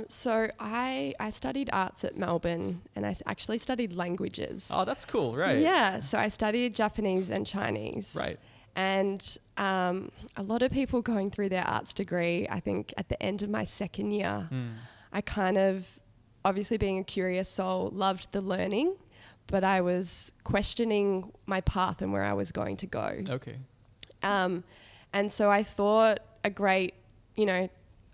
So I studied arts at Melbourne, and I actually studied languages. Oh, that's cool, right? Yeah, so I studied Japanese and Chinese. Right. And a lot of people going through their arts degree, I think at the end of my second year, I kind of, obviously being a curious soul, loved the learning, but I was questioning my path and where I was going to go. Okay. And so I thought a great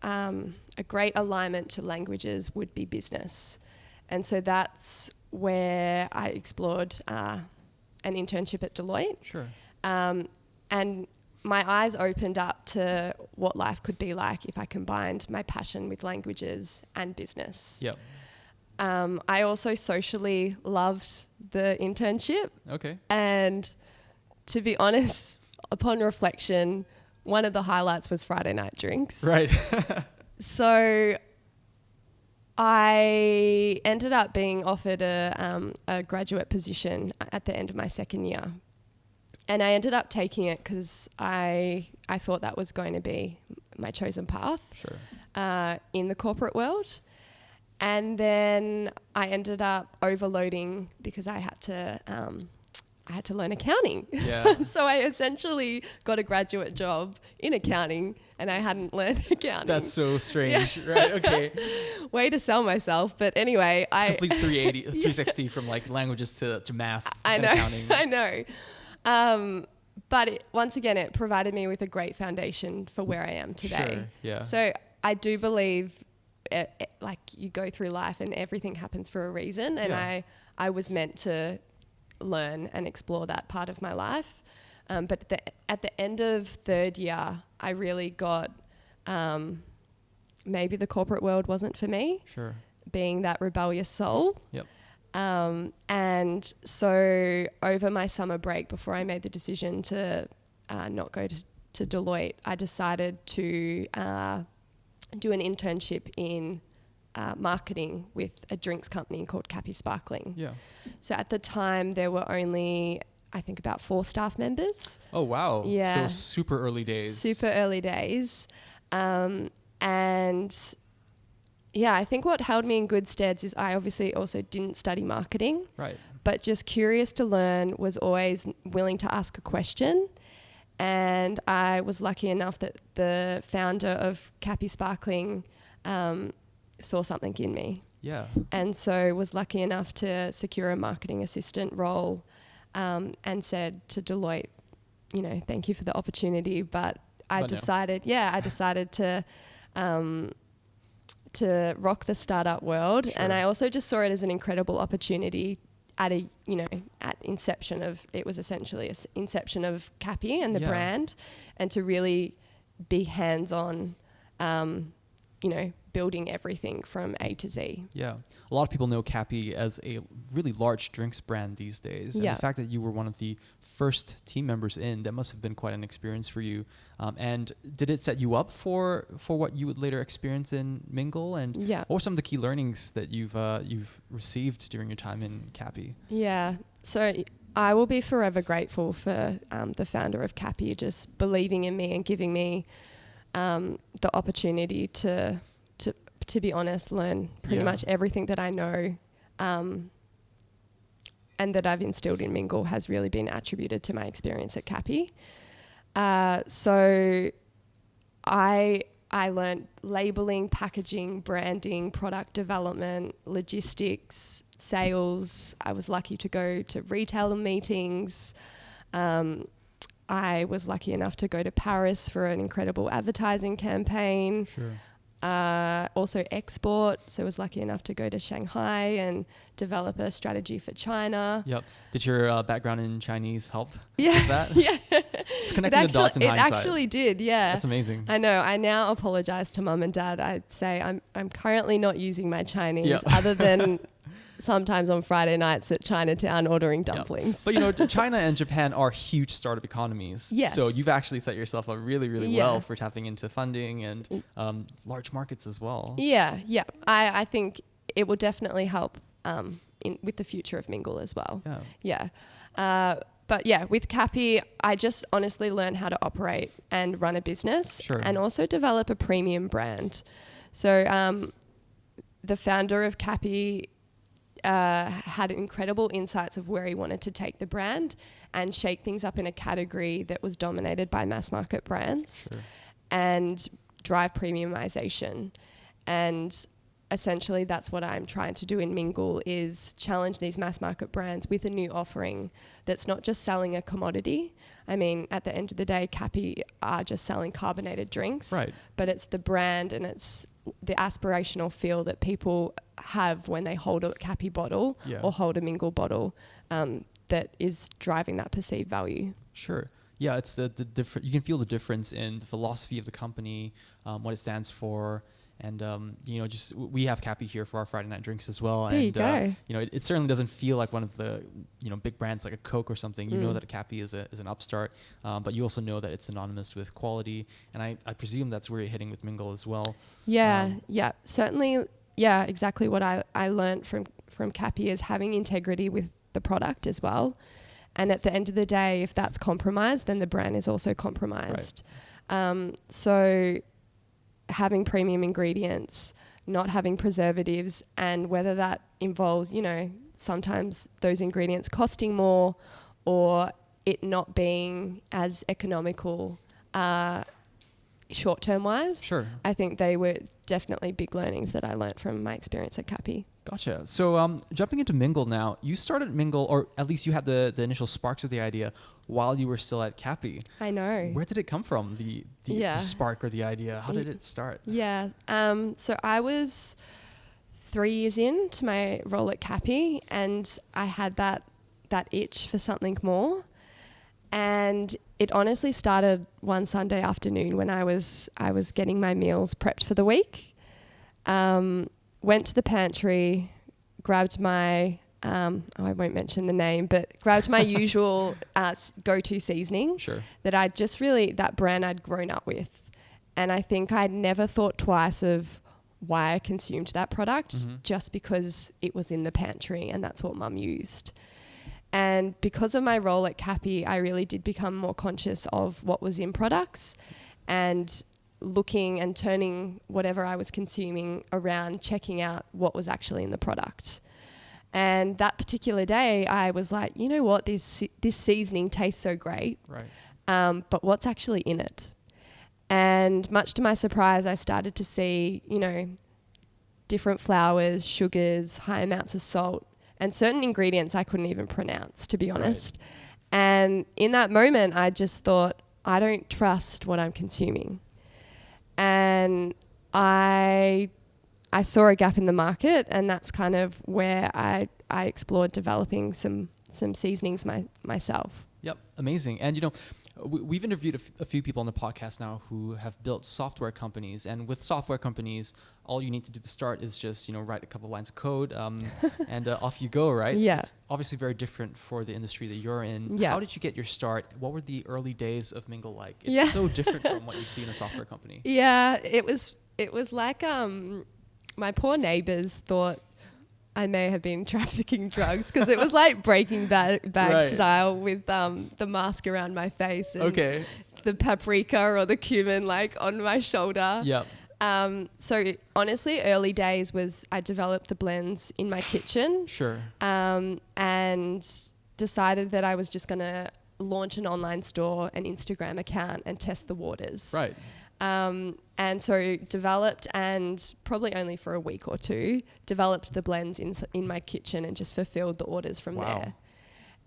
alignment to languages would be business. And so that's where I explored an internship at Deloitte. Sure. And my eyes opened up to what life could be like if I combined my passion with languages and business. Yep. I also socially loved the internship. Okay. And to be honest, upon reflection, one of the highlights was Friday night drinks. Right. So I ended up being offered a graduate position at the end of my second year. And I ended up taking it because I thought that was going to be my chosen path. Sure. In the corporate world. And then I ended up overloading because I had to learn accounting. Yeah. So I essentially got a graduate job in accounting and I hadn't learned accounting. That's so strange, right? Okay. Way to sell myself. But anyway, It's complete 360 from like languages to math and accounting. I know. But once again, it provided me with a great foundation for where I am today. Sure, yeah. So I do believe like you go through life and everything happens for a reason. And I was meant to learn and explore that part of my life. But at the end of third year, I really got maybe the corporate world wasn't for me. Sure. Being that rebellious soul. Yep. And so over my summer break, before I made the decision to not go to Deloitte, I decided to do an internship in marketing with a drinks company called Cappy Sparkling. Yeah. So at the time, there were only, I think, about 4 staff members. Oh, wow. Yeah. So super early days. Super early days. And yeah, I think what held me in good stead is I obviously also didn't study marketing. Right. But just curious to learn, was always willing to ask a question. And I was lucky enough that the founder of Cappy Sparkling saw something in me. Yeah. And so was lucky enough to secure a marketing assistant role and said to Deloitte, thank you for the opportunity. But I decided to rock the startup world. Sure. And I also just saw it as an incredible opportunity at inception of, it was essentially inception of Cappy and the brand, and to really be hands-on, building everything from A to Z. Yeah. A lot of people know Cappy as a really large drinks brand these days. And the fact that you were one of the first team members in, that must have been quite an experience for you. And did it set you up for what you would later experience in Mingle? And what were some of the key learnings that you've received during your time in Cappy? Yeah. So I will be forever grateful for the founder of Cappy just believing in me and giving me the opportunity to be honest, learn pretty much everything that I know and that I've instilled in Mingle has really been attributed to my experience at Cappy. So I learned labeling, packaging, branding, product development, logistics, sales. I was lucky to go to retailer meetings. I was lucky enough to go to Paris for an incredible advertising campaign. Sure. Also export. So I was lucky enough to go to Shanghai and develop a strategy for China. Yep. Did your background in Chinese help with that? Yeah. It's connecting the dots in hindsight. It actually did, yeah. That's amazing. I know. I now apologize to mum and dad. I'd say I'm currently not using my Chinese other than sometimes on Friday nights at Chinatown ordering dumplings. But China and Japan are huge startup economies. Yes. So you've actually set yourself up really, really well for tapping into funding and large markets as well. Yeah. I think it will definitely help with the future of Mingle as well. Yeah. But yeah, with Cappy, I just honestly learned how to operate and run a business and also develop a premium brand. So the founder of Cappy had incredible insights of where he wanted to take the brand and shake things up in a category that was dominated by mass market brands and drive premiumization. And essentially that's what I'm trying to do in Mingle, is challenge these mass market brands with a new offering that's not just selling a commodity. I mean, at the end of the day, Cappy are just selling carbonated drinks, but it's the brand and it's the aspirational feel that people have when they hold a Cappy bottle or hold a Mingle bottle that is driving that perceived value. Sure. Yeah, it's the different. You can feel the difference in the philosophy of the company, what it stands for, and just we have Cappy here for our Friday night drinks as well. There you go. It certainly doesn't feel like one of the big brands like a Coke or something. You know that a Cappy is an upstart, but you also know that it's synonymous with quality, and I presume that's where you're hitting with Mingle as well. Yeah, certainly. Yeah, exactly what I learned from Cappy is having integrity with the product as well. And at the end of the day, if that's compromised, then the brand is also compromised. So having premium ingredients, not having preservatives, and whether that involves, sometimes those ingredients costing more or it not being as economical short-term wise. Sure. I think they were definitely big learnings that I learned from my experience at Cappy. Gotcha. So jumping into Mingle now, you started Mingle, or at least you had the initial sparks of the idea while you were still at Cappy. I know. Where did it come from, the spark or the idea? How did it start? Yeah. So I was 3 years into my role at Cappy, and I had that itch for something more. And it honestly started one Sunday afternoon when I was getting my meals prepped for the week. Went to the pantry, grabbed my, I won't mention the name, but grabbed my usual go-to seasoning that I'd just that brand I'd grown up with. And I think I'd never thought twice of why I consumed that product just because it was in the pantry and that's what Mum used. And because of my role at Cappy, I really did become more conscious of what was in products and looking and turning whatever I was consuming around, checking out what was actually in the product. And that particular day, I was like, you know what, this seasoning tastes so great, but what's actually in it? And much to my surprise, I started to see, different flours, sugars, high amounts of salt, and certain ingredients I couldn't even pronounce, to be honest. And in that moment, I just thought, I don't trust what I'm consuming. And I saw a gap in the market, and that's kind of where I explored developing some seasonings myself. Yep, amazing. And we've interviewed a few people on the podcast now who have built software companies, and with software companies, all you need to do to start is just write a couple lines of code, and off you go, right? Yeah. It's obviously very different for the industry that you're in. Yeah. How did you get your start? What were the early days of Mingle like? It's so different from what you see in a software company. Yeah, it was like my poor neighbors thought I may have been trafficking drugs because it was like Breaking Bad style with the mask around my face and the paprika or the cumin like on my shoulder. Yep. So honestly, early days was I developed the blends in my kitchen. Sure. And decided that I was just going to launch an online store, an Instagram account, and test the waters. Right. And so developed, and probably only for a week or two, developed the blends in my kitchen and just fulfilled the orders from there.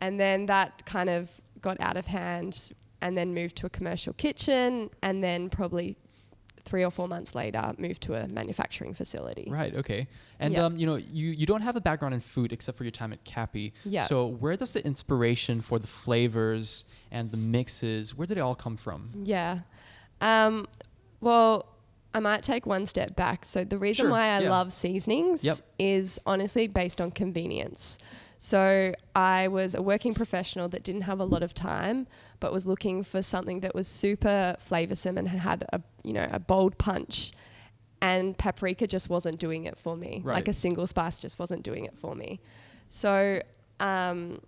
And then that kind of got out of hand and then moved to a commercial kitchen, and then probably 3 or 4 months later moved to a manufacturing facility. Right, okay. And you don't have a background in food except for your time at Cappy. Yeah. So where does the inspiration for the flavors and the mixes, where did it all come from? Yeah. Well, I might take one step back. So the reason why I love seasonings is honestly based on convenience. So I was a working professional that didn't have a lot of time, but was looking for something that was super flavoursome and had a bold punch. And paprika just wasn't doing it for me. Right. Like a single spice just wasn't doing it for me. So I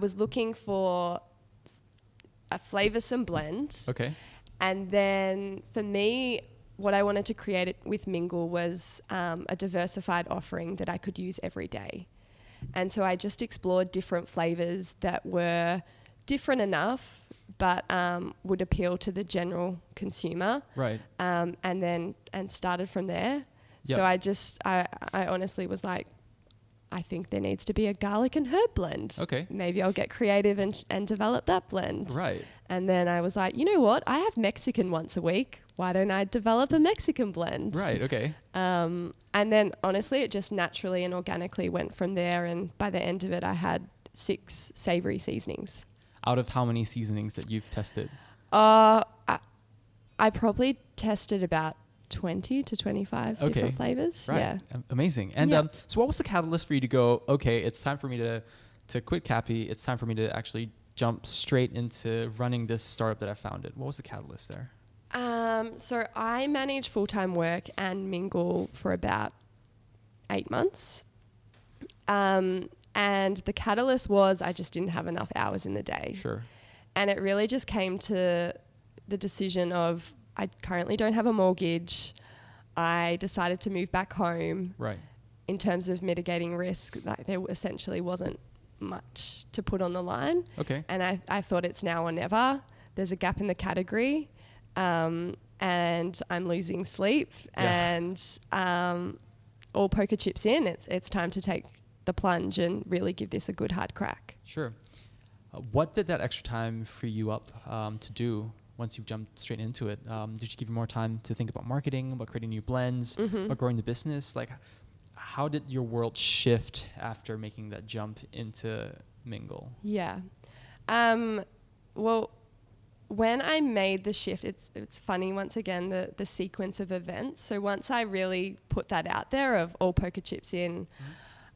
was looking for a flavoursome blend. Okay. And then for me, what I wanted to create with Mingle was a diversified offering that I could use every day. And so I just explored different flavors that were different enough, but would appeal to the general consumer. Right. And started from there. Yep. So I honestly was like, I think there needs to be a garlic and herb blend. Okay. Maybe I'll get creative and develop that blend. Right. And then I was like, you know what? I have Mexican once a week. Why don't I develop a Mexican blend? Right. Okay. And then honestly, it just naturally and organically went from there. And by the end of it, I had 6 savory seasonings. Out of how many seasonings that you've tested? I probably tested about 20 to 25 different flavors. Right. Yeah. Amazing. And so what was the catalyst for you to go, okay, it's time for me to quit Cappy. It's time for me to actually jump straight into running this startup that I founded. What was the catalyst there? So I managed full-time work and Mingle for about 8 months. And the catalyst was I just didn't have enough hours in the day. Sure. And it really just came to the decision of I currently don't have a mortgage. I decided to move back home. Right. In terms of mitigating risk, like there essentially wasn't much to put on the line. Okay. And I thought it's now or never. There's a gap in the category. And I'm losing sleep. Yeah. And all poker chips in. It's time to take the plunge and really give this a good hard crack. Sure. What did that extra time free you up to do once you've jumped straight into it? Did you give you more time to think about marketing, about creating new blends, about growing the business? Like, how did your world shift after making that jump into Mingle? Yeah. Well, when I made the shift, it's funny, once again, the sequence of events. So once I really put that out there of all poker chips in,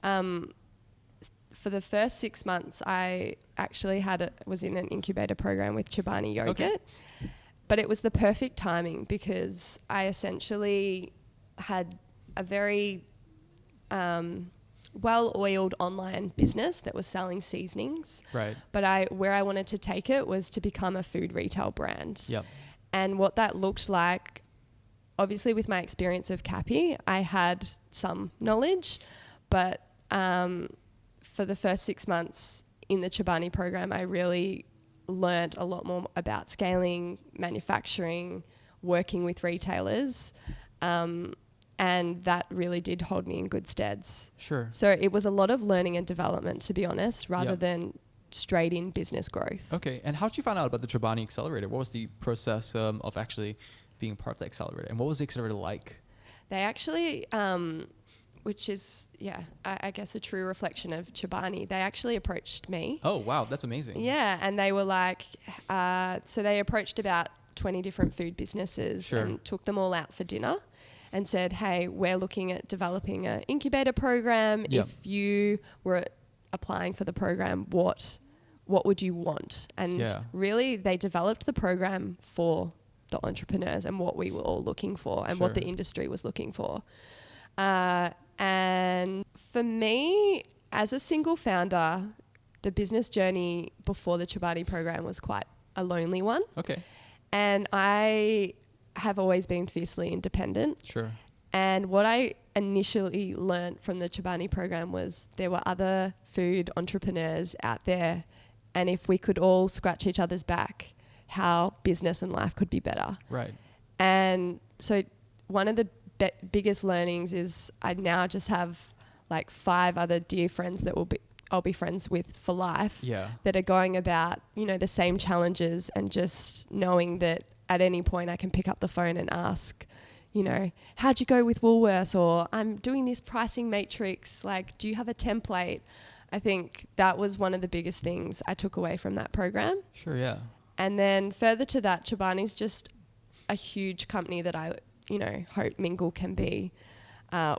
for the first 6 months, I actually was in an incubator program with Chobani Yogurt. Okay. But it was the perfect timing because I essentially had a very well-oiled online business that was selling seasonings. Right. But where I wanted to take it was to become a food retail brand. Yep. And what that looked like, obviously with my experience of Cappy, I had some knowledge, but for the first 6 months in the Chobani program, I really learnt a lot more about scaling, manufacturing, working with retailers. And that really did hold me in good steads. Sure. So it was a lot of learning and development, to be honest, rather than straight in business growth. Okay. And how did you find out about the Chobani Accelerator? What was the process of actually being part of the accelerator? And what was the accelerator like? They actually, which is, I guess a true reflection of Chobani, they actually approached me. Oh, wow. That's amazing. Yeah. And they were like, so they approached about 20 different food businesses and took them all out for dinner. And said, hey, we're looking at developing an incubator program. Yep. If you were applying for the program, what would you want? And really, they developed the program for the entrepreneurs and what we were all looking for and what the industry was looking for. And for me, as a single founder, the business journey before the Chobani program was quite a lonely one. Okay. And I have always been fiercely independent. Sure. And what I initially learnt from the Chobani program was there were other food entrepreneurs out there, and if we could all scratch each other's back, how business and life could be better. Right. And so one of the biggest learnings is I now just have like 5 other dear friends that I'll be friends with for life. Yeah. That are going about, the same challenges, and just knowing that at any point I can pick up the phone and ask, how'd you go with Woolworths? Or I'm doing this pricing matrix. Like, do you have a template? I think that was one of the biggest things I took away from that program. Sure, yeah. And then further to that, Chobani's just a huge company that I, hope Mingle can be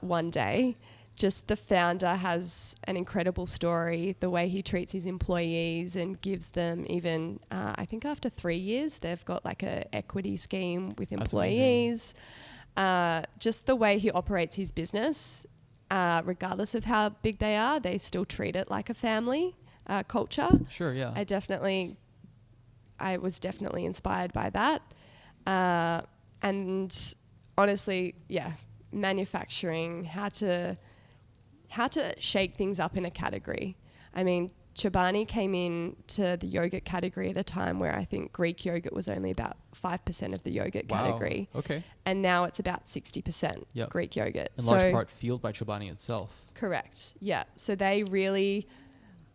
one day. Just the founder has an incredible story, the way he treats his employees and gives them even, I think after 3 years, they've got like a equity scheme with employees. Just the way he operates his business, regardless of how big they are, they still treat it like a family culture. Sure, yeah. I was definitely inspired by that. And honestly, manufacturing, how to shake things up in a category. I mean, Chobani came in to the yogurt category at a time where I think Greek yogurt was only about 5% of the yogurt category. Okay. And now it's about 60% Greek yogurt. In large part fueled by Chobani itself. Correct. Yeah. So they really,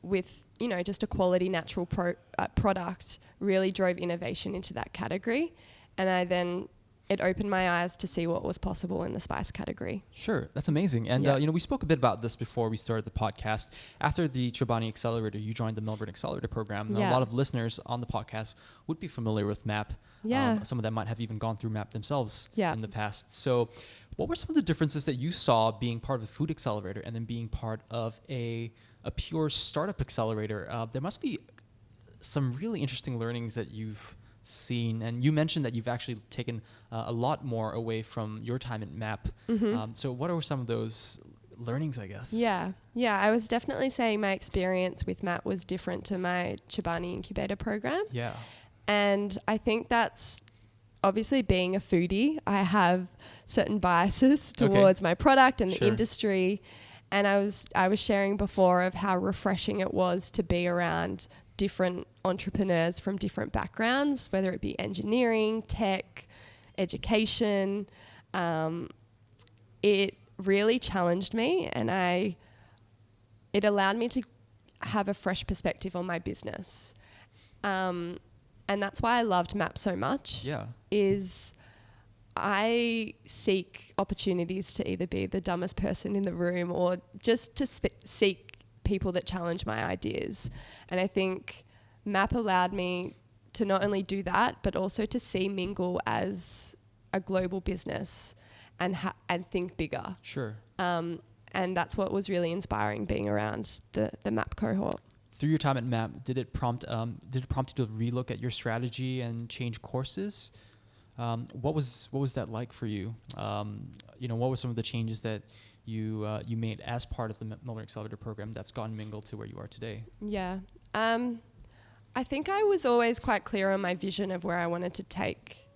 with, just a quality natural product, really drove innovation into that category. And it opened my eyes to see what was possible in the spice category. Sure. That's amazing. And, we spoke a bit about this before we started the podcast. After the Chobani Accelerator, you joined the Melbourne Accelerator program. And a lot of listeners on the podcast would be familiar with MAP. Some of them might have even gone through MAP themselves in the past. So what were some of the differences that you saw being part of a food accelerator and then being part of a pure startup accelerator? There must be some really interesting learnings that you've seen, and you mentioned that you've actually taken a lot more away from your time at MAP. So what are some of those learnings, I guess? I was definitely saying my experience with MAP was different to my Chobani incubator program. And I think that's obviously, being a foodie, I have certain biases towards my product and the industry. And I was sharing before of how refreshing it was to be around different entrepreneurs from different backgrounds, whether it be engineering, tech, education. It really challenged me, and it allowed me to have a fresh perspective on my business. And that's why I loved MAP so much. Is I seek opportunities to either be the dumbest person in the room or just to seek people that challenge my ideas. And I think MAP allowed me to not only do that, but also to see Mingle as a global business and think bigger. And that's what was really inspiring, being around the MAP cohort. Through your time at MAP, did it prompt you to relook at your strategy and change courses? What was that like for you? What were some of the changes that you made as part of the Melbourne Accelerator program that's gotten Mingle to where you are today? I think I was always quite clear on my vision of where I wanted to take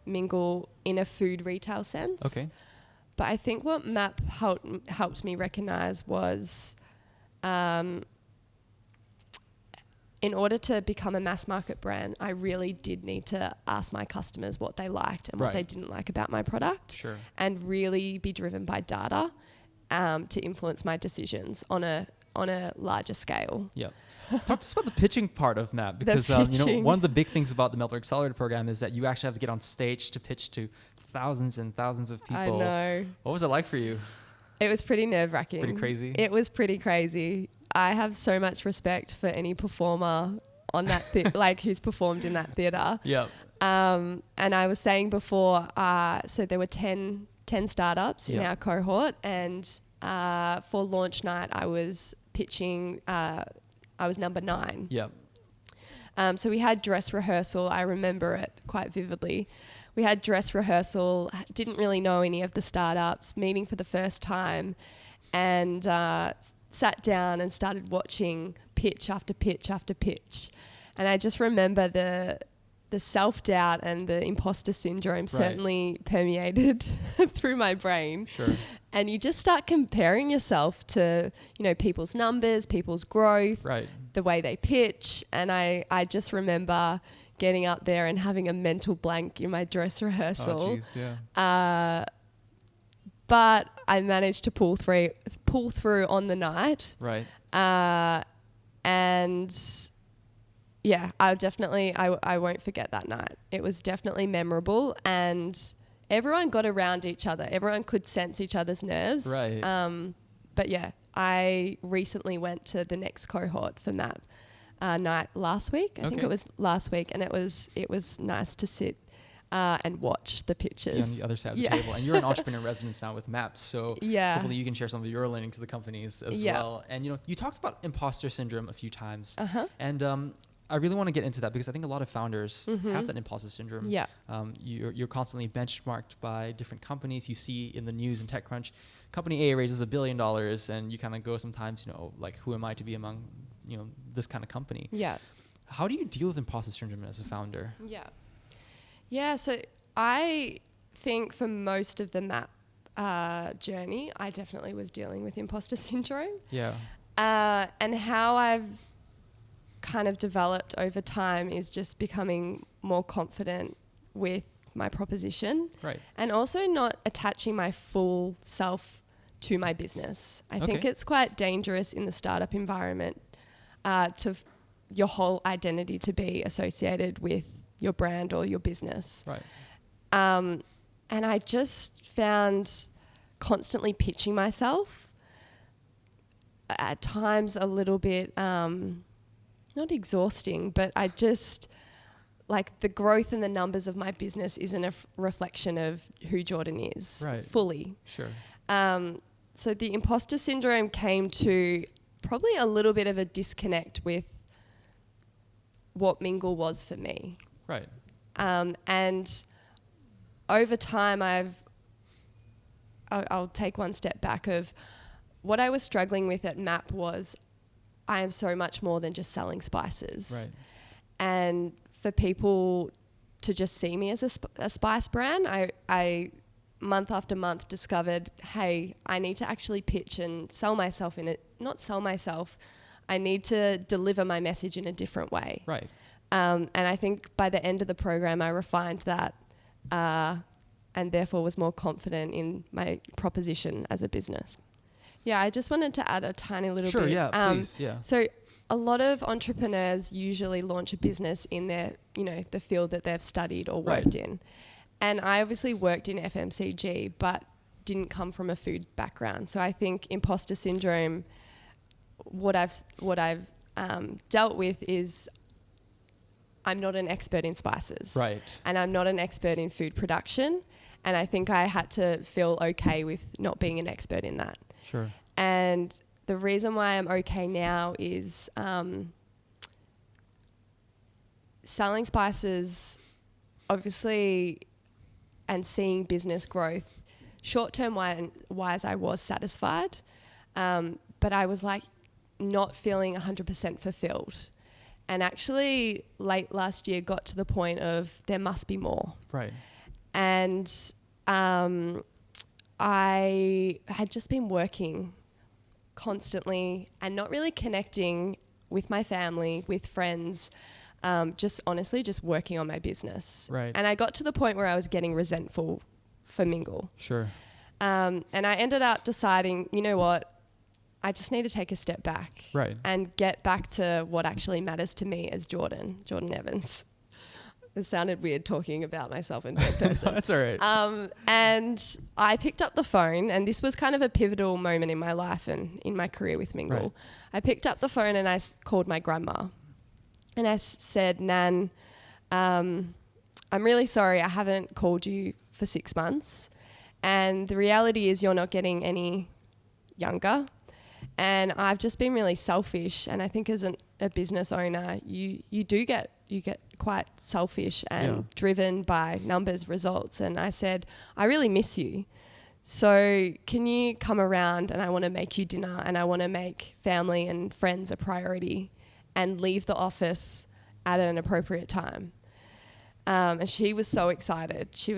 Mingle in a food retail sense. But I think what MAP helped me recognize was, in order to become a mass market brand, I really did need to ask my customers what they liked and what they didn't like about my product, and really be driven by data to influence my decisions on a larger scale. Talk to us about the pitching part of MAP, because one of the big things about the Melbourne Accelerator program is that you actually have to get on stage to pitch to thousands and thousands of people. I know. What was it like for you? It was pretty nerve-wracking. Pretty crazy? It was pretty crazy. I have so much respect for any performer on that who's performed in that theatre. And I was saying before, so there were 10 startups in our cohort, and for launch night I was pitching, I was number 9. So we had dress rehearsal. I remember it quite vividly. We had dress rehearsal, didn't really know any of the startups, meeting for the first time, and sat down and started watching pitch after pitch after pitch. And I just remember the self-doubt and the imposter syndrome certainly permeated through my brain. And you just start comparing yourself to, people's numbers, people's growth, the way they pitch. And I just remember getting up there and having a mental blank in my dress rehearsal. But I managed to pull through on the night. And I won't forget that night. It was definitely memorable, and everyone got around each other. Everyone could sense each other's nerves. But I recently went to the next cohort for MAP night last week. I think it was last week, and it was nice to sit and watch the pitches. On the other side of the table. And you're an entrepreneur in residence now with MAP, so hopefully you can share some of your learnings to the companies as well. And you talked about imposter syndrome a few times, and I really want to get into that, because I think a lot of founders have that imposter syndrome. You're constantly benchmarked by different companies. You see in the news and TechCrunch, company A raises $1 billion, and you kind of go sometimes, who am I to be among this kind of company? How do you deal with imposter syndrome as a founder? Yeah, so I think for most of the MAP journey, I definitely was dealing with imposter syndrome. Yeah. And how I've kind of developed over time is just becoming more confident with my proposition. Right. And also not attaching my full self to my business. I think it's quite dangerous in the startup environment your whole identity to be associated with your brand or your business. Right. And I just found constantly pitching myself at times a little bit, not exhausting, but I just, like, the growth and the numbers of my business isn't a reflection of who Jordyn is fully. Sure. So the imposter syndrome came to probably a little bit of a disconnect with what Mingle was for me. Right. And over time, I'll take one step back of what I was struggling with at MAP was I am so much more than just selling spices. Right. And for people to just see me as a spice brand, I month after month discovered, hey, I need to actually pitch and sell myself in it. Not sell myself. I need to deliver my message in a different way. Right. And I think by the end of the program, I refined that and therefore was more confident in my proposition as a business. Yeah, I just wanted to add a tiny little bit. Sure, yeah, please, yeah. So a lot of entrepreneurs usually launch a business in their, the field that they've studied or worked in. And I obviously worked in FMCG, but didn't come from a food background. So I think imposter syndrome, what I've dealt with is I'm not an expert in spices. Right. And I'm not an expert in food production. And I think I had to feel okay with not being an expert in that. Sure. And the reason why I'm okay now is selling spices, obviously, and seeing business growth. Short-term wise, I was satisfied, but I was like not feeling 100% fulfilled. And actually, late last year, got to the point of there must be more. Right. And I had just been working constantly and not really connecting with my family, with friends, just honestly just working on my business. Right. And I got to the point where I was getting resentful for Mingle. Sure. And I ended up deciding, you know what, I just need to take a step back. Right. And get back to what actually matters to me as Jordyn Evans. It sounded weird talking about myself in third person. No, that's all right. And I picked up the phone, and this was kind of a pivotal moment in my life and in my career with Mingle. Right. I picked up the phone and I called my grandma. And I said, Nan, I'm really sorry I haven't called you for 6 months. And the reality is you're not getting any younger. And I've just been really selfish. And I think as a business owner, you get quite selfish and driven by numbers, results. And I said, I really miss you. So can you come around, and I want to make you dinner, and I want to make family and friends a priority and leave the office at an appropriate time. And she was so excited. She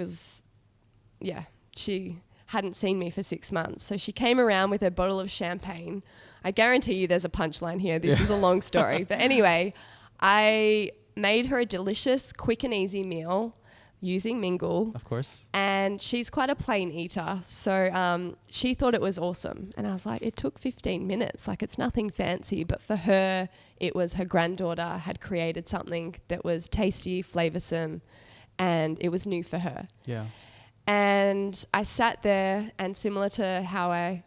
hadn't seen me for 6 months. So she came around with a bottle of champagne. I guarantee you there's a punchline here. This is a long story. But anyway, I made her a delicious, quick and easy meal using Mingle. Of course. And she's quite a plain eater. So she thought it was awesome. And I was like, it took 15 minutes. Like, it's nothing fancy. But for her, it was her granddaughter had created something that was tasty, flavoursome, and it was new for her. Yeah. And I sat there, and similar to how I,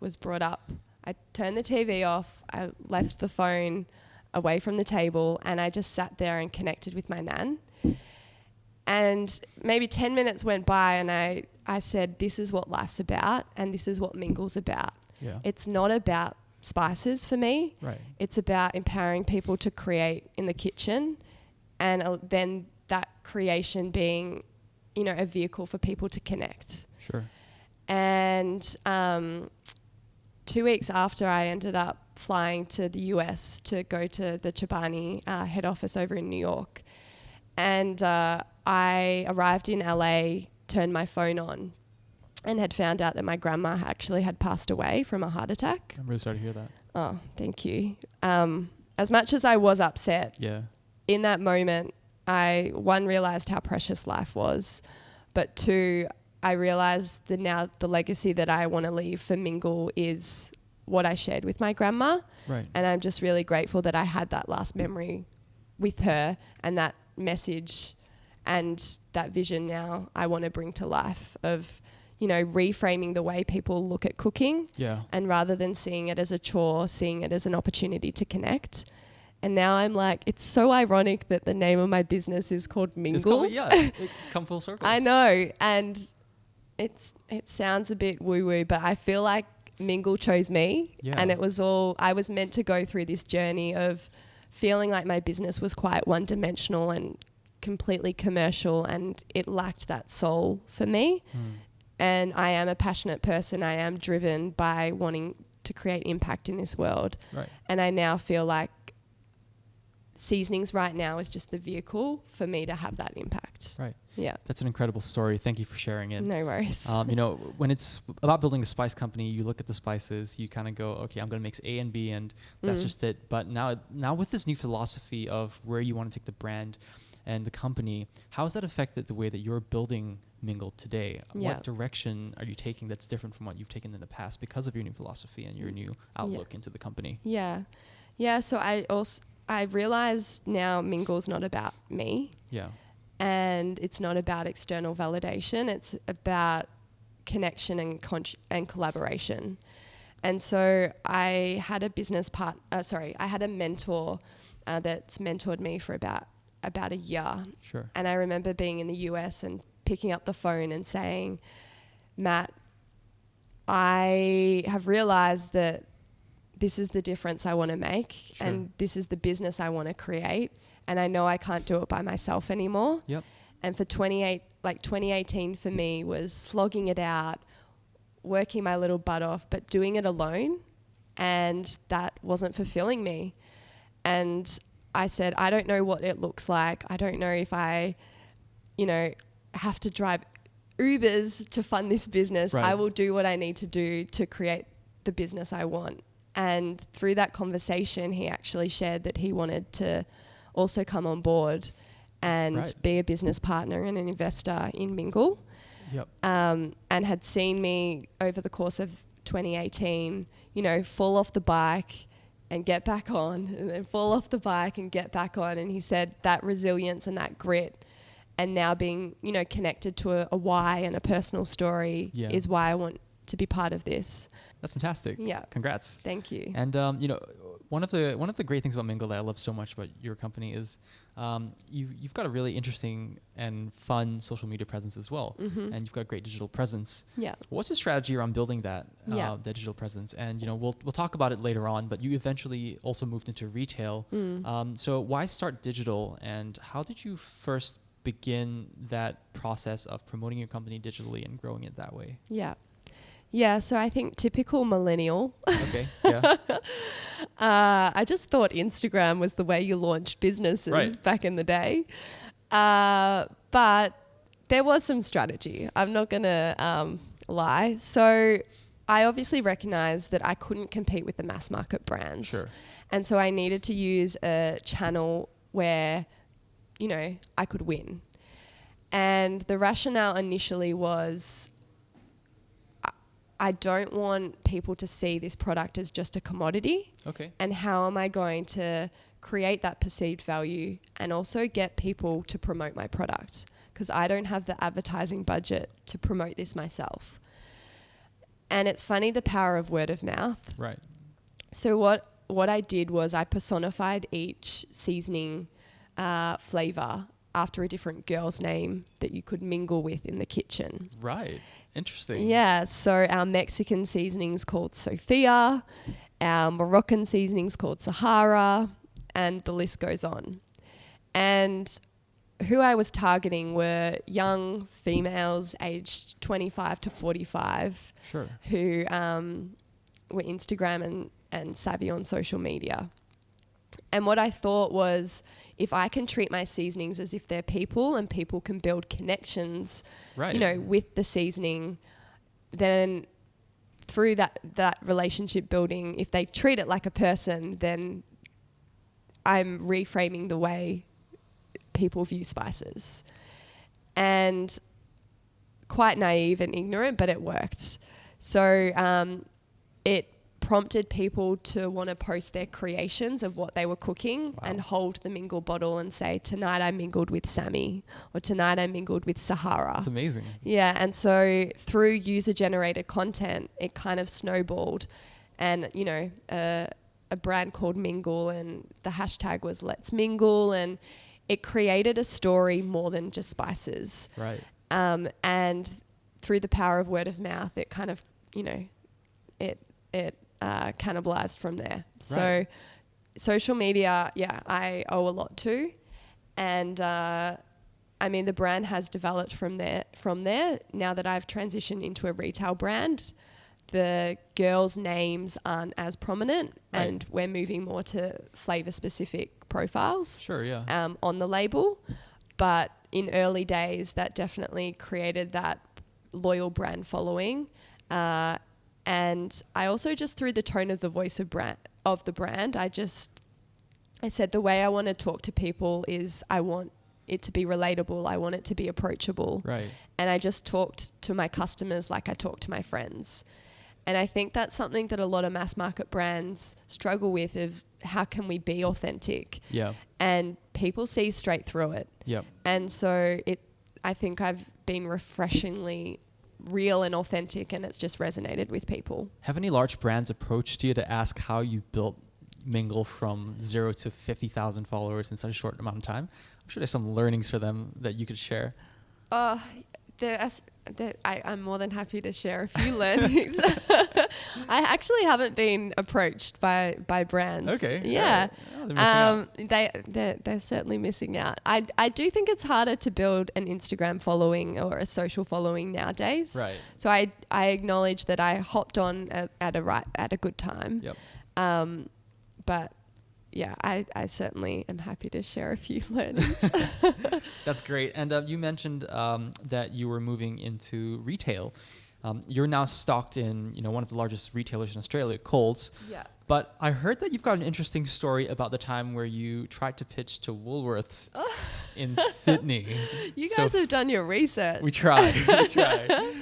was brought up, I turned the TV off, I left the phone away from the table, and I just sat there and connected with my nan. And maybe 10 minutes went by, and I said, this is what life's about, and this is what Mingle's about. Yeah. It's not about spices for me. Right. It's about empowering people to create in the kitchen, and then that creation being, a vehicle for people to connect. Sure. And 2 weeks after, I ended up flying to the US to go to the Chobani head office over in New York. And I arrived in LA, turned my phone on, and had found out that my grandma actually had passed away from a heart attack. I'm really sorry to hear that. Oh, thank you. As much as I was upset, in that moment, I, one, realized how precious life was, but two, I realized that now the legacy that I want to leave for Mingle is what I shared with my grandma. Right. And I'm just really grateful that I had that last memory with her, and that message and that vision now I want to bring to life of, you know, reframing the way people look at cooking. Yeah. And rather than seeing it as a chore, seeing it as an opportunity to connect. And now I'm like, it's so ironic that the name of my business is called Mingle. It's come full circle. I know. And it sounds a bit woo-woo, but I feel like Mingle chose me. Yeah. And it was all, I was meant to go through this journey of feeling like my business was quite one-dimensional and completely commercial, and it lacked that soul for me. And I am a passionate person. I am driven by wanting to create impact in this world. Right. And I now feel like seasonings right now is just the vehicle for me to have that impact. Right. Yeah. That's an incredible story. Thank you for sharing it. No worries. You know, when it's about building a spice company, you look at the spices, you kind of go, okay, I'm going to mix A and B, and that's just it. But now with this new philosophy of where you want to take the brand and the company, how has that affected the way that you're building Mingle today? What direction are you taking that's different from what you've taken in the past because of your new philosophy and your new outlook into the company? Yeah. So I realize now Mingle's not about me. Yeah. And it's not about external validation. It's about connection and collaboration. And so I had a I had a mentor that's mentored me for about a year. Sure. And I remember being in the US and picking up the phone and saying, Matt, I have realized that this is the difference I want to make, and this is the business I want to create. And I know I can't do it by myself anymore. Yep. And for 2018 for me was slogging it out, working my little butt off, but doing it alone. And that wasn't fulfilling me. And I said, I don't know what it looks like. I don't know if I, have to drive Ubers to fund this business. Right. I will do what I need to do to create the business I want. And through that conversation, he actually shared that he wanted to also come on board and be a business partner and an investor in Mingle. Yep. And had seen me over the course of 2018, fall off the bike and get back on, and then fall off the bike and get back on. And he said that resilience and that grit, and now being, connected to a why and a personal story is why I want to be part of this. That's fantastic. Yeah. Congrats. Thank you. And one of the great things about Mingle that I love so much about your company is you've got a really interesting and fun social media presence as well, and you've got a great digital presence. Yeah. What's the strategy around building that the digital presence? And we'll talk about it later on. But you eventually also moved into retail. So why start digital? And how did you first begin that process of promoting your company digitally and growing it that way? Yeah, so I think typical millennial. Okay, yeah. I just thought Instagram was the way you launched businesses back in the day. But there was some strategy. I'm not going to lie. So I obviously recognized that I couldn't compete with the mass market brands. Sure. And so I needed to use a channel where, I could win. And the rationale initially was, I don't want people to see this product as just a commodity. Okay. And how am I going to create that perceived value and also get people to promote my product? Because I don't have the advertising budget to promote this myself. And it's funny, the power of word of mouth. Right. So what I did was I personified each seasoning flavor after a different girl's name that you could mingle with in the kitchen. Right. Interesting. Yeah, so our Mexican seasoning's called Sofia, our Moroccan seasoning's called Sahara, and the list goes on. And who I was targeting were young females aged 25 to 45 who were Instagram and savvy on social media. And what I thought was, if I can treat my seasonings as if they're people and people can build connections, with the seasoning, then through that relationship building, if they treat it like a person, then I'm reframing the way people view spices. And quite naive and ignorant, but it worked. So it prompted people to want to post their creations of what they were cooking and hold the mingle bottle and say, tonight I mingled with Sammy, or tonight I mingled with Sahara. That's amazing. Yeah. And so through user generated content, it kind of snowballed, and, a brand called Mingle, and the hashtag was Let's Mingle, and it created a story more than just spices. Right. And through the power of word of mouth, it kind of, it cannibalized from there. So social media, I owe a lot to. And the brand has developed from there. Now that I've transitioned into a retail brand, the girls' names aren't as prominent, and we're moving more to flavor specific profiles. Sure, yeah. On the label. But in early days, that definitely created that loyal brand following. And I also, just through the tone of the voice of the brand, I said the way I want to talk to people is I want it to be relatable. I want it to be approachable. Right. And I just talked to my customers like I talk to my friends. And I think that's something that a lot of mass market brands struggle with, of how can we be authentic? Yeah. And people see straight through it. Yep. And so I think I've been refreshingly real and authentic, and it's just resonated with people. Have any large brands approached you to ask how you built Mingle from 0 to 50,000 followers in such a short amount of time? I'm sure there's some learnings for them that you could share. I'm more than happy to share a few learnings. I actually haven't been approached by brands. Okay. Yeah. They're they're certainly missing out. I do think it's harder to build an Instagram following or a social following nowadays. Right. So I acknowledge that I hopped on at a good time. Yep. But yeah, I certainly am happy to share a few learnings. That's great. And you mentioned that you were moving into retail. You're now stocked in, one of the largest retailers in Australia, Coles. Yeah. But I heard that you've got an interesting story about the time where you tried to pitch to Woolworths in Sydney. You guys have done your research. We tried.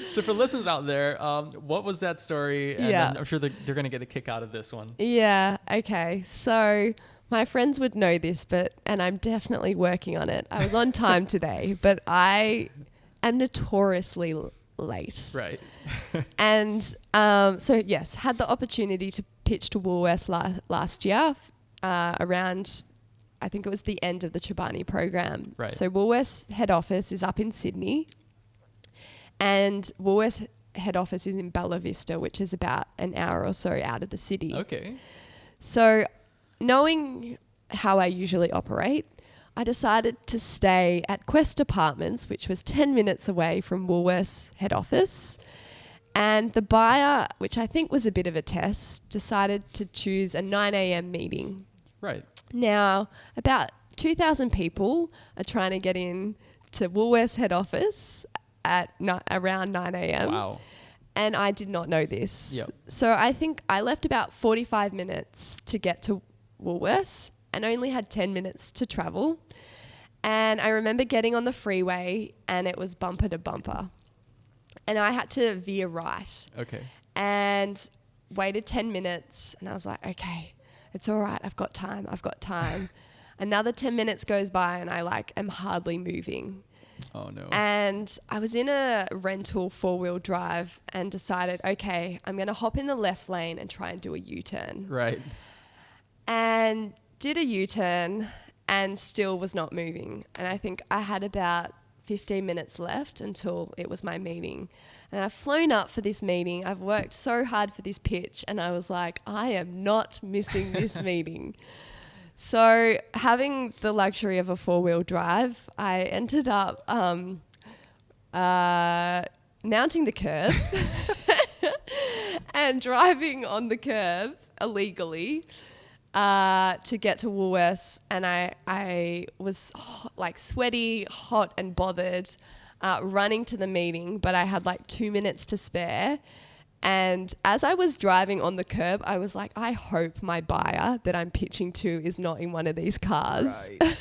So for listeners out there, what was that story? And then I'm sure they're going to get a kick out of this one. Yeah. Okay. So my friends would know this, and I'm definitely working on it. I was on time today, but I am notoriously late. Right. And so yes, had the opportunity to pitch to Woolworths last year around, I think it was the end of the Chobani program. Right. So Woolworths head office is up in Sydney, and Woolworths head office is in Bella Vista, which is about an hour or so out of the city. Okay. So knowing how I usually operate, I decided to stay at Quest Apartments, which was 10 minutes away from Woolworths head office. And the buyer, which I think was a bit of a test, decided to choose a 9 a.m. meeting. Right. Now, about 2,000 people are trying to get in to Woolworths head office at around 9 a.m. Wow. And I did not know this. Yep. So I think I left about 45 minutes to get to Woolworths and only had 10 minutes to travel. And I remember getting on the freeway and it was bumper to bumper. And I had to veer right. Okay. And waited 10 minutes and I was like, okay, it's all right. I've got time. Another 10 minutes goes by and I am hardly moving. Oh no. And I was in a rental 4-wheel drive and decided, okay, I'm going to hop in the left lane and try and do a U-turn. Right. And did a U-turn and still was not moving. And I think I had about 15 minutes left until it was my meeting. And I've flown up for this meeting. I've worked so hard for this pitch. And I was like, I am not missing this meeting. So having the luxury of a 4-wheel drive, I ended up mounting the curb and driving on the curb illegally to get to Woolworths, and I was like sweaty, hot and bothered, running to the meeting, but I had like 2 minutes to spare. And as I was driving on the curb, I was like, I hope my buyer that I'm pitching to is not in one of these cars. Right.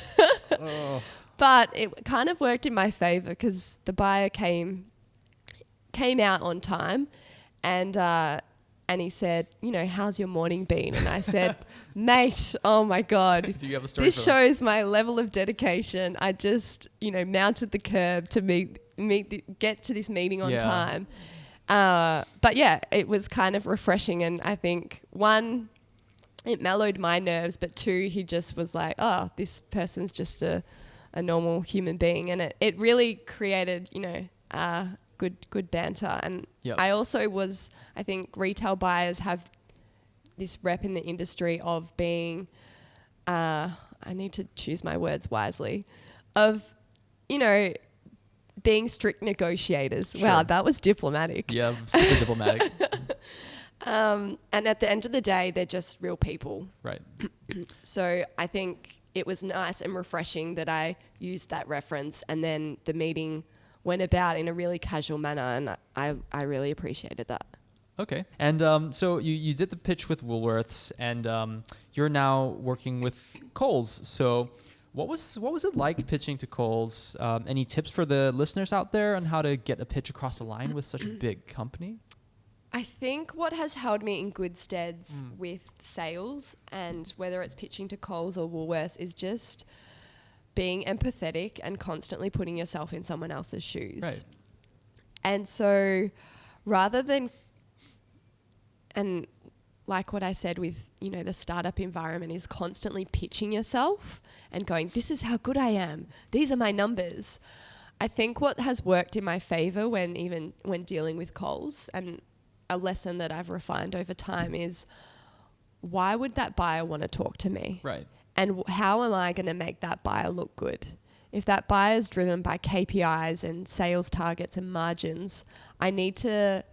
Oh. But it kind of worked in my favor because the buyer came out on time, and he said, you know, how's your morning been? And I said, mate, oh my God, Do you have a story this shows my level of dedication. I just, you know, mounted the curb to get to this meeting on time. But yeah, it was kind of refreshing. And I think one, it mellowed my nerves, but two, he just was like, oh, this person's just a normal human being. And it really created, you know, good banter. And I also I think retail buyers have this rep in the industry of being, I need to choose my words wisely, of, you know, being strict negotiators. Sure. Wow, that was diplomatic. Yeah, super diplomatic. And at the end of the day, they're just real people. Right. So I think it was nice and refreshing that I used that reference, and then the meeting went about in a really casual manner, and I really appreciated that. Okay. And so you did the pitch with Woolworths, and you're now working with Coles. So what was it like pitching to Coles? Any tips for the listeners out there on how to get a pitch across the line with such a big company? I think what has held me in good steads with sales, and whether it's pitching to Coles or Woolworths, is just being empathetic and constantly putting yourself in someone else's shoes. Right. And so rather than, and like what I said with, you know, the startup environment is constantly pitching yourself and going, this is how good I am. These are my numbers. I think what has worked in my favor when dealing with Coles, and a lesson that I've refined over time, is why would that buyer want to talk to me? Right. And how am I going to make that buyer look good? If that buyer is driven by KPIs and sales targets and margins, I need to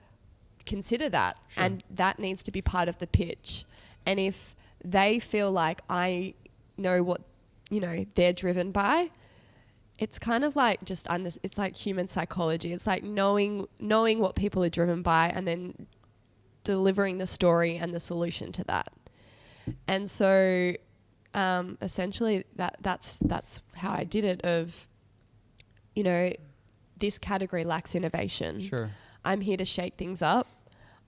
consider that. Sure. And that needs to be part of the pitch. And if they feel like I know what, you know, they're driven by, it's kind of like it's like human psychology. It's like knowing what people are driven by and then delivering the story and the solution to that. And so essentially that's how I did it. Of, you know, this category lacks innovation. Sure. I'm here to shake things up.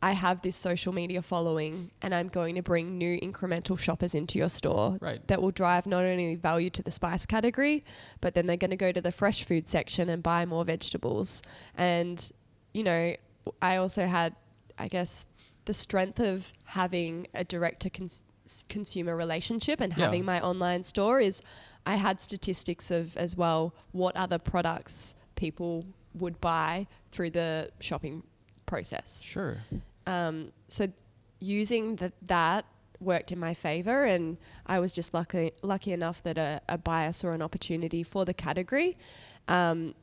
I have this social media following, and I'm going to bring new incremental shoppers into your store. Right. That will drive not only value to the spice category, but then they're going to go to the fresh food section and buy more vegetables. And, you know, I also had, I guess, the strength of having a direct to consumer relationship and having my online store is I had statistics of as well what other products people would buy through the shopping process. Sure. So using that worked in my favor, and I was just lucky enough that a buyer saw an opportunity for the category, and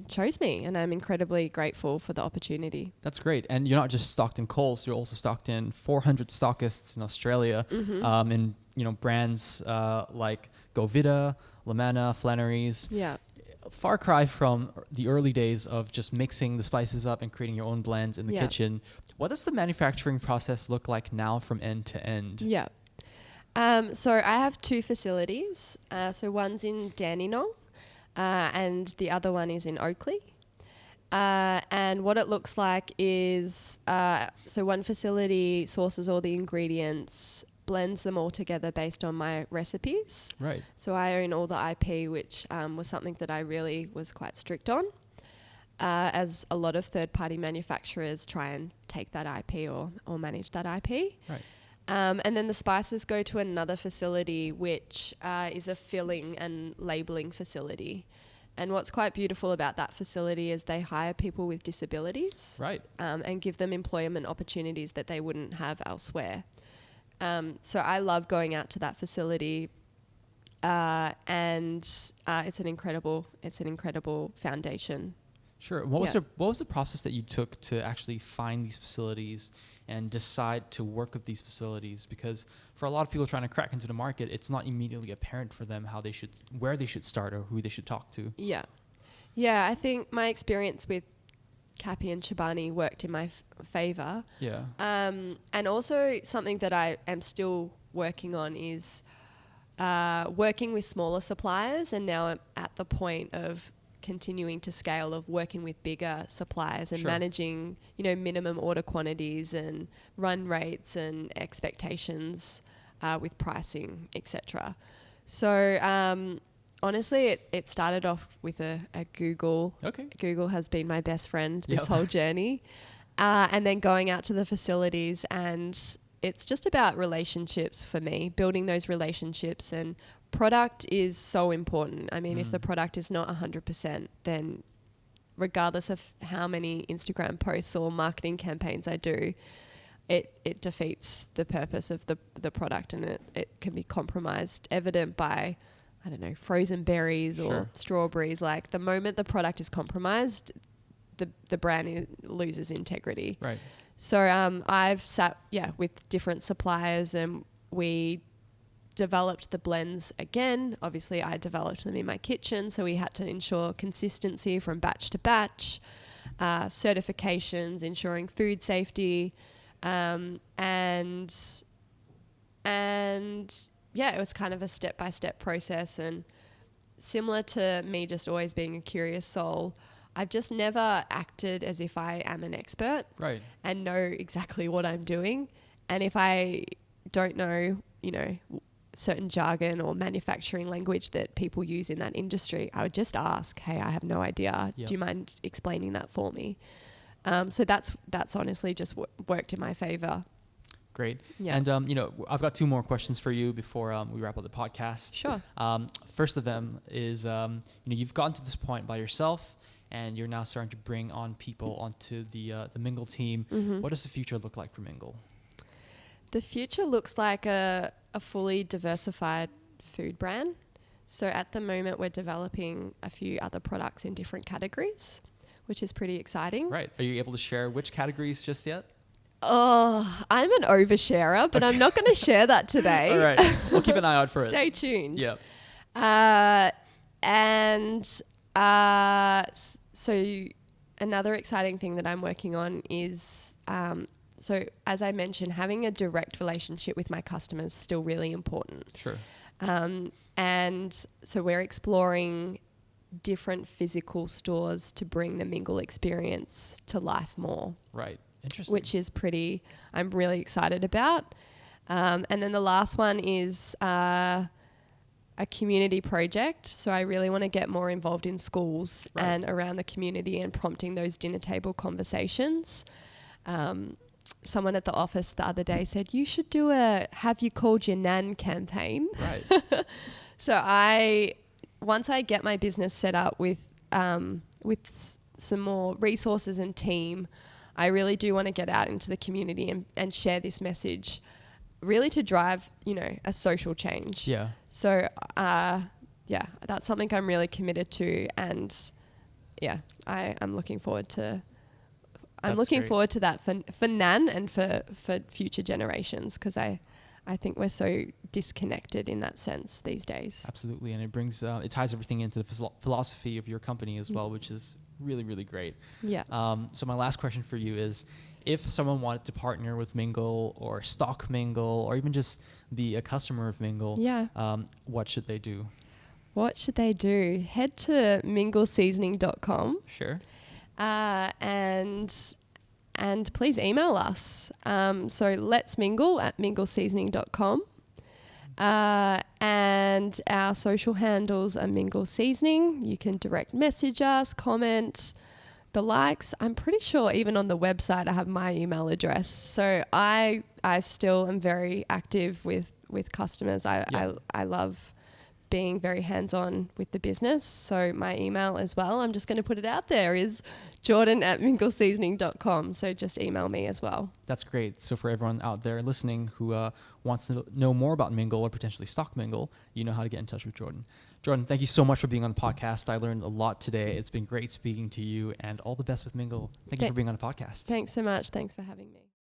chose me, and I'm incredibly grateful for the opportunity. That's great. And you're not just stocked in Coles, you're also stocked in 400 stockists in Australia, in, you know, brands like Govita, Lamanna, Flannery's. Yeah. Far cry from the early days of just mixing the spices up and creating your own blends in the kitchen. What does the manufacturing process look like now from end to end? Yeah. So I have two facilities. So one's in Dandenong, and the other one is in Oakley. And what it looks like is, so one facility sources all the ingredients, blends them all together based on my recipes. Right. So I own all the IP, which was something that I really was quite strict on, as a lot of third-party manufacturers try and take that IP or manage that IP. Right. And then the spices go to another facility, which is a filling and labeling facility. And what's quite beautiful about that facility is they hire people with disabilities, right, and give them employment opportunities that they wouldn't have elsewhere. So I love going out to that facility, and it's an incredible foundation. Sure. What was the process that you took to actually find these facilities and decide to work with these facilities? Because for a lot of people trying to crack into the market, it's not immediately apparent for them where they should start or who they should talk to. Yeah. Yeah, I think my experience with Cappy and Chobani worked in my favor. Yeah. And also something that I am still working on is working with smaller suppliers, and now I'm at the point of continuing to scale, of working with bigger suppliers and managing, minimum order quantities and run rates and expectations with pricing, etc. So honestly, it started off with a Google. Okay. Google has been my best friend this whole journey. And then going out to the facilities, and it's just about relationships for me, building those relationships, and product is so important. I mean, if the product is not 100%, then regardless of how many Instagram posts or marketing campaigns I do, it defeats the purpose of the product, and it can be compromised, evident by, I don't know, frozen berries or strawberries. Like, the moment the product is compromised, the brand loses integrity. Right. So I've sat with different suppliers, and we developed the blends again. Obviously, I developed them in my kitchen, so we had to ensure consistency from batch to batch, certifications, ensuring food safety, and it was kind of a step-by-step process. And similar to me just always being a curious soul, I've just never acted as if I am an expert and know exactly what I'm doing. And if I don't know, certain jargon or manufacturing language that people use in that industry, I would just ask, hey, I have no idea. Yep. Do you mind explaining that for me? So that's honestly just worked in my favor. Great. Yeah. And, I've got two more questions for you before we wrap up the podcast. Sure. First of them is, you've gotten to this point by yourself, and you're now starting to bring on people onto the Mingle team. Mm-hmm. What does the future look like for Mingle? The future looks like a fully diversified food brand. So at the moment, we're developing a few other products in different categories, which is pretty exciting. Right. Are you able to share which categories just yet? Oh, I'm an oversharer, but I'm not going to share that today. All right. We'll keep an eye out for it. Stay tuned. Yeah. So another exciting thing that I'm working on is, so as I mentioned, having a direct relationship with my customers is still really important. Sure. And so we're exploring different physical stores to bring the Mingle experience to life more. Right. Interesting. Which is I'm really excited about. And then the last one is a community project. So I really want to get more involved in schools and around the community and prompting those dinner table conversations. Someone at the office the other day said, you should do a Have You Called Your Nan campaign. Right. So once I get my business set up with some more resources and team, I really do want to get out into the community and share this message, really to drive, a social change. Yeah. So, that's something I'm really committed to. And I'm looking forward to, forward to that for Nan and for future generations, because I think we're so disconnected in that sense these days. Absolutely. And it brings, it ties everything into the philosophy of your company as well, which is really, really great. Yeah. So my last question for you is, if someone wanted to partner with Mingle or stock Mingle or even just be a customer of Mingle, what should they do? What should they do? Head to mingleseasoning.com. Sure. And please email us. So let's mingle at mingleseasoning.com. And our social handles are Mingle Seasoning. You can direct message us, comment, the likes. I'm pretty sure even on the website I have my email address. So I still am very active with customers. I love being very hands-on with the business. So my email as well, I'm just going to put it out there, is Jordyn at mingleseasoning.com. So just email me as well. That's great. So for everyone out there listening who wants to know more about Mingle or potentially stock Mingle, you know how to get in touch with Jordyn. Jordyn, thank you so much for being on the podcast. I learned a lot today. It's been great speaking to you, and all the best with Mingle. Thank you for being on the podcast. Thanks so much. Thanks for having me.